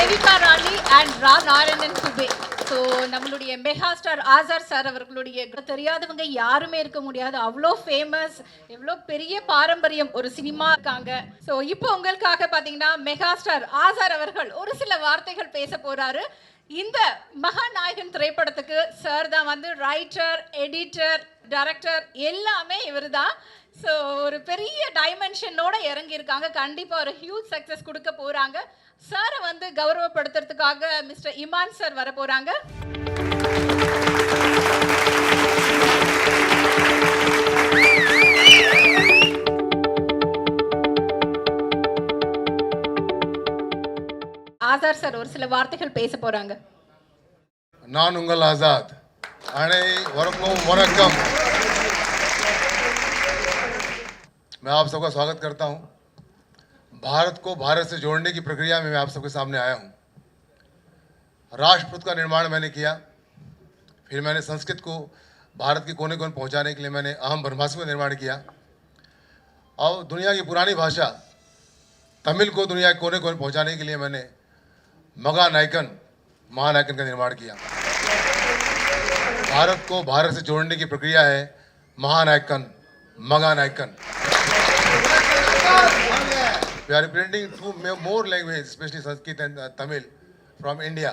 Devika Rani and Ra Narayanan குபே. So நம்மளுடைய mega star ஆசார் சார் அவர்களுடைய தெரியாதவங்க யாருமே இருக்க முடியாது. அவ்வளோ ஃபேமஸ், எவ்வளோ பெரிய பாரம்பரியம் ஒரு சினிமா இருக்காங்க. ஸோ இப்போ உங்களுக்காக பார்த்தீங்கன்னா மெகா ஸ்டார் ஆசார் அவர்கள் ஒரு சில வார்த்தைகள் பேச போறாரு. இந்த மகாநாயகன் திரைப்படத்துக்கு சார் தான் வந்து ரைட்டர், எடிட்டர், டைரக்டர் எல்லாமே இவர் தான். ஸோ ஒரு பெரிய டைமென்ஷனோட இறங்கியிருக்காங்க. கண்டிப்பாக ஒரு ஹியூஜ் சக்ஸஸ் கொடுக்க போகிறாங்க. சாரை வந்து கௌரவப்படுத்துறதுக்காக மிஸ்டர் இமான் சார் வர போகிறாங்க. ஆசார் சார் ஒரு சில வார்த்தைகள் பேச போகிறாங்க. நான் உங்கள் ஆசாத். அனைவருக்கும் வணக்கம். मैं आप सबका स्वागत करता हूं। भारत को भारत से जोड़ने की प्रक्रिया में मैं आप सबके सामने आया हूं। राष्ट्रपुत्र का निर्माण मैंने किया, फिर मैंने संस्कृत को भारत के कोने कोने पहुंचाने के लिए मैंने अहम ब्रह्मास्त्र का निर्माण किया, और दुनिया की पुरानी भाषा तमिल को दुनिया के कोने कोने पहुंचाने के लिए मैंने मगानायकन महानायकन का निर्माण किया। भारत को भारत से जोड़ने की प्रक्रिया है महानायकन मगानायकन। We are representing two more languages, especially Sanskrit and Tamil, from India,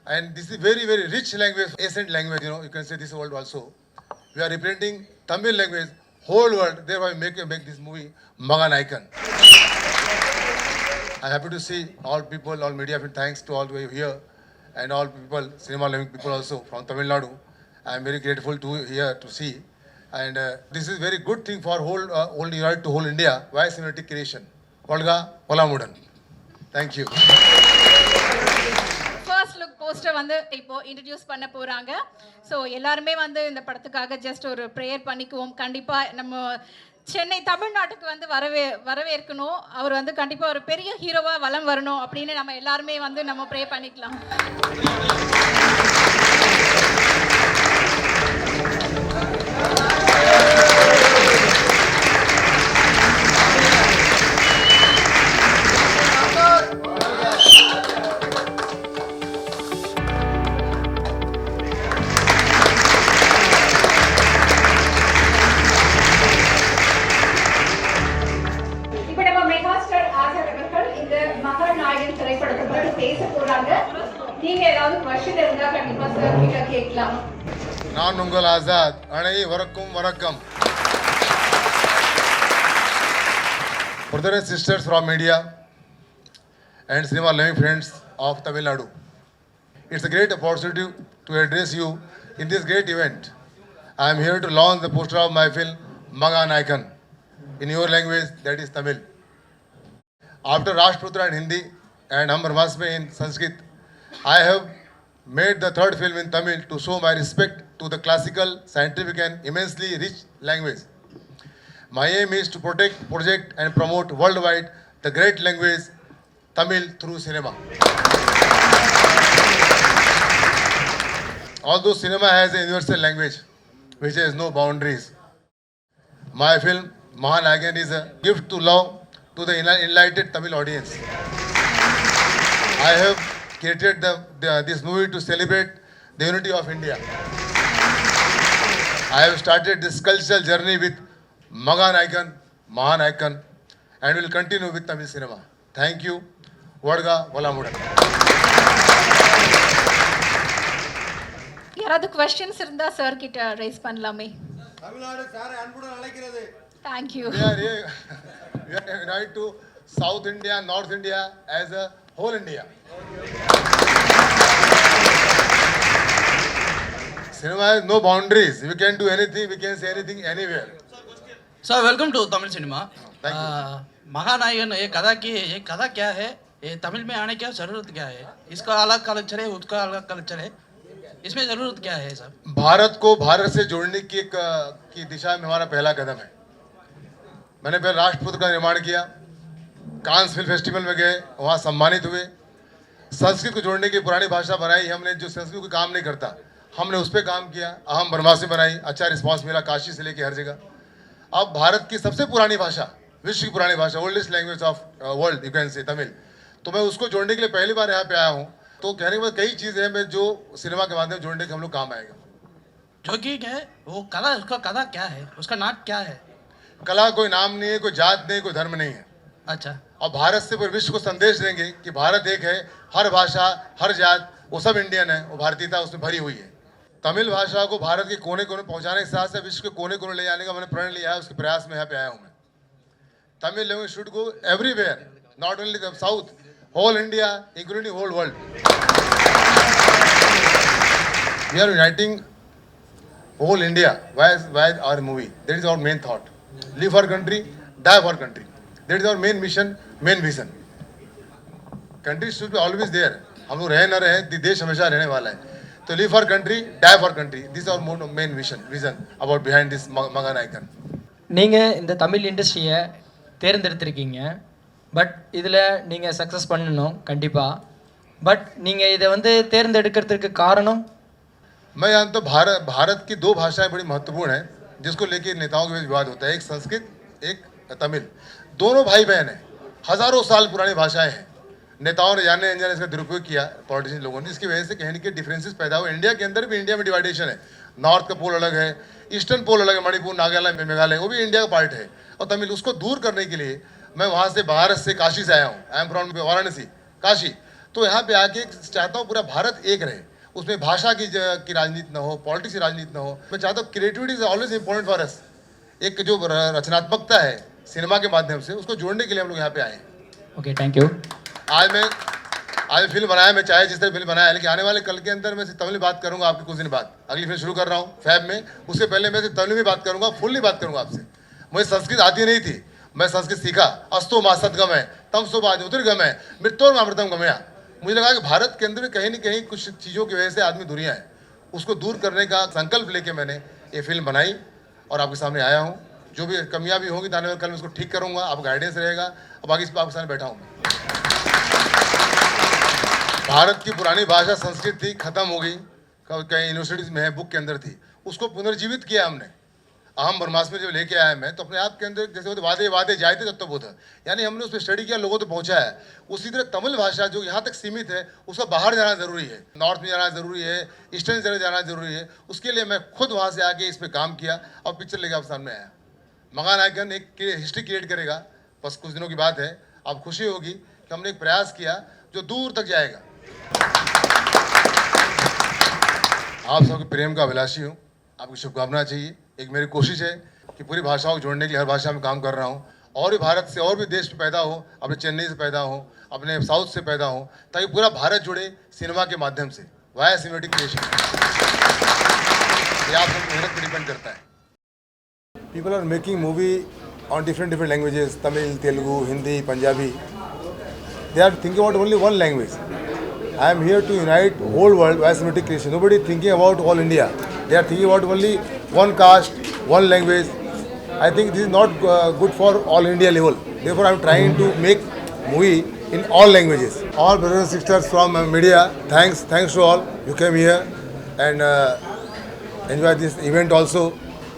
and this is very rich language, ancient language. You can say this world also. We are representing Tamil language, whole world. Therefore, we make this movie Maganayakan. I'm happy to see all people, all media. Thanks to all the way here, and all people, cinema loving people also from Tamil Nadu. I'm very grateful to here to see. And this is very good thing for whole unite to whole India. Why cinematic creation? Olga Olamudan. Thank you. First look poster வந்து இப்போ introduce பண்ண போறாங்க. So எல்லாருமே வந்து இந்த படத்துக்காக just ஒரு prayer பண்ணிக்குவோம். கண்டிப்பா நம்ம சென்னை தமிழ்நாட்டுக்கு வந்து வரவேற்கணும். அவர் வந்து கண்டிப்பா ஒரு பெரிய ஹீரோவா வலம் வரணும் அப்படின்னு நம்ம எல்லாருமே வந்து நம்ம ப்ரே பண்ணிக்கலாம். நான் உங்கள் ஆசாத். அனைவருக்கும் வணக்கம். Brothers and sisters from media and cinema loving friends of Tamil Nadu, it's a great opportunity to address you in this great event. I am here to launch the poster of my film Maganayakan in your language, that is Tamil. After Rashtraputra in Hindi and Hum Brahmasmi in Sanskrit, I have made the third film in Tamil to show my respect to the classical, scientific and immensely rich language. My aim is to protect, project and promote worldwide the great language Tamil through cinema. Although cinema has a universal language which has no boundaries, my film Mahanayakan is a gift to love to the enlightened Tamil audience. I have created this movie to celebrate the unity of India. I have started this cultural journey with Maganayakan, Mahanayakan, and will continue with Tamil cinema. Thank you. Vodga Valamudan. யாராவது questions இருந்தா sir கிட்ட rice பண்ணலாமே. Tamil Nadu sir அன்புடன் அழைக்கிறது. Thank you. We are united to South India, North India as a whole India. Cinema has no boundaries. We can do anything, we can say anything anywhere. Sir welcome to Tamil cinema. Mahanayakan ये कथा क्या है, ये तमिल में आने की जरूरत क्या है, इसका अलग कल्चर है, उसका अलग कल्चर है, इसमें जरूरत क्या है सर? भारत को भारत से जोड़ने की दिशा में हमारा पहला कदम है। मैंने पहले राष्ट्रपुत्र का निर्माण किया, कांस फिल्म फेस्टिवल में गए, वहाँ सम्मानित हुए। संस्कृत को जोड़ने की पुरानी भाषा बनाई हमने, जो संस्कृत को काम नहीं करता हमने उस पर काम किया। अहम ब्रह्मास्त्र बनाई, अच्छा रिस्पांस मिला काशी से लेकर हर जगह। अब भारत की सबसे पुरानी भाषा, विश्व की पुरानी भाषा, oldest language of world you can say Tamil, तो मैं उसको जोड़ने के लिए पहली बार यहाँ पे आया हूँ। तो कहने के बाद कई चीज़ें हैं मैं जो सिनेमा के माध्यम से जोड़ने के हम लोग काम आएगा। जो कि है वो कला, उसका कला क्या है, उसका नाट क्या है? कला कोई नाम नहीं है, कोई जात नहीं, कोई धर्म नहीं है। अच्छा, और भारत से पूरे विश्व को संदेश देंगे कि भारत एक है, हर भाषा हर जात वो सब इंडियन है, वो भारतीयता उसमें भरी हुई है। तमिल भाषा को भारत के कोने कोने पहुंचाने के साथ साथ विश्व के कोने कोने ले जाने का मैंने प्रण लिया है, उसके प्रयास में यहाँ पे आया हूँ मैं। Tamil language should go everywhere, not only the south, whole India including whole world. We are uniting whole India. Why our movie? That is our main thought. Live for country, die for country. That is our main mission, main vision. Country should be always there. हम लोग रहे न रहे, देश हमेशा रहने वाला है। तो live for country, die for country. This is our main vision about behind this Maganayakan. நீங்கள் இந்த தமிழ் இண்டஸ்ட்ரியை தேர்ந்தெடுத்திருக்கீங்க, பட் இதில் நீங்கள் சக்ஸஸ் பண்ணணும் கண்டிப்பாக. பட் நீங்கள் இதை வந்து தேர்ந்தெடுக்கிறதுக்கு காரணம்? मैं जानता हूँ भारत की दो भाषाएं बड़ी महत्वपूर्ण हैं जिसको लेकर नेताओं के बीच विवाद होता है, एक संस्कृत एक तमिल। दोनों भाई बहन हैं, हज़ारों साल पुरानी भाषाएं हैं। नेताओं ने जाने अनजाने इसका दुरुपयोग किया, पॉलिटिशियन लोगों ने, जिसकी वजह से कहीं के डिफरेंसेस पैदा हुए। इंडिया के अंदर भी इंडिया में डिवाइडेशन है, नॉर्थ का पोल अलग है, ईस्टर्न पोल अलग है, मणिपुर नागालैंड मेघालय वो भी इंडिया का पार्ट है। और तमिल, उसको दूर करने के लिए मैं वहाँ से भारत से काशी से आया हूँ। I am from Varanasi Kashi. तो यहाँ पे आके चाहता हूँ पूरा भारत एक रहे, उसमें भाषा की राजनीति ना हो, पॉलिटिक्स की राजनीति ना हो। मैं चाहता हूँ creativity is always important for us. एक जो रचनात्मकता है सिनेमा के माध्यम से, उसको जोड़ने के लिए हम लोग यहाँ पे आए हैं। Okay, thank you. आज फिल्म बनाया, मैं चाहे जिस तरह फिल्म बनाया, लेकिन आने वाले कल के अंदर मैं तमिल बात करूंगा आपके कुछ दिन बाद। अगली फिल्म शुरू कर रहा हूँ फैब में, उससे पहले मैं तमिल में बात करूंगा, फुल्ली बात करूंगा आपसे। मुझे संस्कृत आती नहीं थी, मैं संस्कृत सीखा। अस्तो मा सद्गम है, तम सो बाद ज्योतिर्गम है, मृत्योर्मा अमृतम गमया। मुझे लगा कि भारत के अंदर कहीं न कहीं कुछ चीज़ों की वजह से आदमी दूरियां हैं, उसको दूर करने का संकल्प लेके मैंने ये फिल्म बनाई और आपके सामने आया हूँ। जो भी कमियां भी होंगी तो आने वाले कल मैं उसको ठीक करूँगा, आप गाइडेंस रहेगा। अब बाकी इस पर आपके सामने बैठा हूँ। भारत की पुरानी भाषा संस्कृत थी, खत्म हो गई, कहीं यूनिवर्सिटीज में है, बुक के अंदर थी, उसको पुनर्जीवित किया हमने। अहम ब्रह्मास्त्र में जब लेके आया मैं, तो अपने आप के अंदर जैसे होते वादे वादे जायते तत्वबोध, यानी हमने उस पर स्टडी किया, लोगों तक पहुंचाया। उसी तरह तमिल भाषा जो यहाँ तक सीमित है, उसका बाहर जाना जरूरी है, नॉर्थ में जाना जरूरी है, ईस्टर्न जगह जाना जरूरी है। उसके लिए मैं खुद वहाँ से आके इस पर काम किया और पिक्चर लेके आप सामने आया। महानायकन एक हिस्ट्री क्रिएट करेगा, बस कुछ दिनों की बात है। अब खुशी होगी कि हमने एक प्रयास किया जो दूर तक जाएगा। आप सबके प्रेम का अभिलाषी हूँ, आपकी शुभकामना चाहिए। एक मेरी कोशिश है कि पूरी भाषाओं को जोड़ने के लिए हर भाषा में काम कर रहा हूँ, और भी भारत से और भी देश में पैदा हो, अपने चेन्नई से पैदा हो, अपने साउथ से पैदा हो, ताकि पूरा भारत जुड़े सिनेमा के माध्यम से, वाया सिनेमेटिक क्रिएशन। ये आप सबकी मेहनत पर डिपेंड करता है। People are making movie on different languages, Tamil, Telugu, Hindi, Punjabi. They are thinking about only one language. I am here to unite whole world via cinematic creation. Nobody is thinking about all India. They are thinking about only one caste, one language. I think this is not good for all India level. Therefore, I am trying to make movie in all languages. All brothers and sisters from media, thanks to all. You came here and enjoy this event also.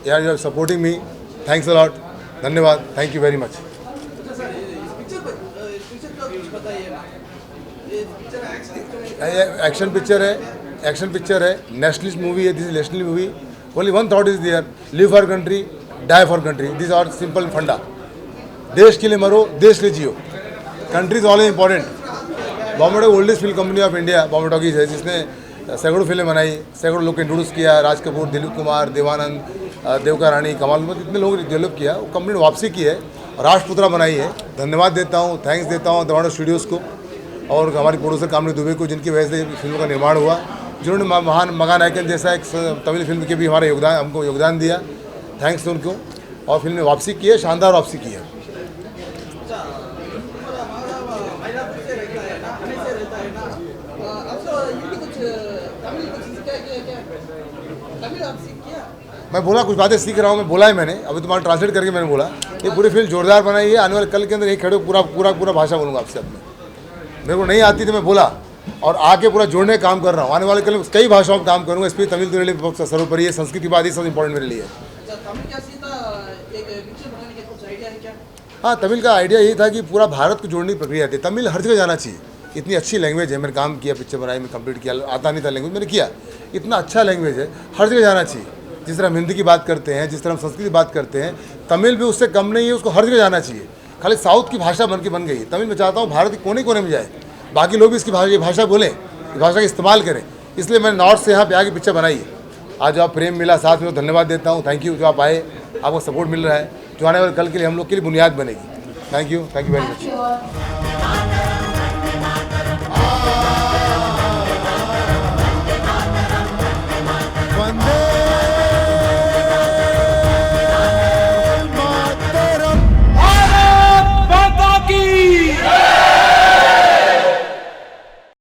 Yeah, you are supporting me. Thanks a lot. धन्यवाद. Thank you very much. Action picture है, nationalist movie है। This is national movie. Only one thought is there, live for country, die for country. This are simple funda. देश के लिए मरो, देश के लिए जियो। Country is always important. Bombay oldest film company of India Bombay Talkies है, जिसने सैकड़ों फिल्में बनाई, सैकड़ों लोग को इंट्रोड्यूस किया। राज कपूर, दिलीप कुमार, देवानंद, देवका रानी, कमाल, इतने लोगों ने डेवलप किया। वो कंपनी ने वापसी की है, राष्ट्रपुत्रा बनाई है। धन्यवाद देता हूँ, थैंक्स देता हूँ दवाड़ा स्टूडियोज़ को और हमारी प्रोड्यूसर कामनी दुबे को, जिनकी वजह से फिल्म का निर्माण हुआ, जिन्होंने महान महानायकन जैसा एक तमिल फिल्म के भी हमको योगदान दिया। थैंक्स उनको। और फिल्म ने वापसी की है, शानदार वापसी की है। मैं बोला कुछ बातें सीख रहा हूँ, मैं बोला है मैंने, अभी तुम्हारा ट्रांसलेट करके मैंने बोला। ये पूरी फिल्म जोरदार बनाई है। आने वाले कल के अंदर एक खड़े पूरा भाषा बोलूँगा आपसे अपने। मेरे को नहीं आती तो मैं बोला, और आके पूरा जोड़ने का काम कर रहा हूँ। आने वाले कल कई भाषाओं में काम करूँगा। इस पर तमिल तो मेरे लिए सर्वोपरि है, संस्कृत की बात ही सब इंपॉर्टेंट मेरे लिए। हाँ, तमिल का आइडिया यही था कि पूरा भारत को जोड़ने की प्रक्रिया थी। तमिल हर जगह जाना चाहिए। इतनी अच्छी लैंग्वेज है, मैंने काम किया, पिक्चर बनाई, मैं कंप्लीट किया, आता नहीं था लैंग्वेज, मैंने किया। इतना अच्छा लैंग्वेज है, हर जगह जाना चाहिए। जिस तरह हम हिंदी की बात करते हैं, जिस तरह हम संस्कृत की बात करते हैं, तमिल भी उससे कम नहीं है, उसको हर जगह जाना चाहिए। खाली साउथ की भाषा बन गई है। तमिल मैं चाहता हूँ भारत के कोने कोने में जाए, बाकी लोग भी इसकी भाषा बोलें, इस भाषा का इस्तेमाल करें। इसलिए मैंने नॉर्थ से यहाँ पे आके पिक्चर बनाई है। आज जो आप प्रेम मिला, साथ में धन्यवाद देता हूँ। थैंक यू जो आप आए, आपको सपोर्ट मिल रहा है, जो आने वाले कल के लिए हम लोग के लिए बुनियाद बनेगी। Thank you very much.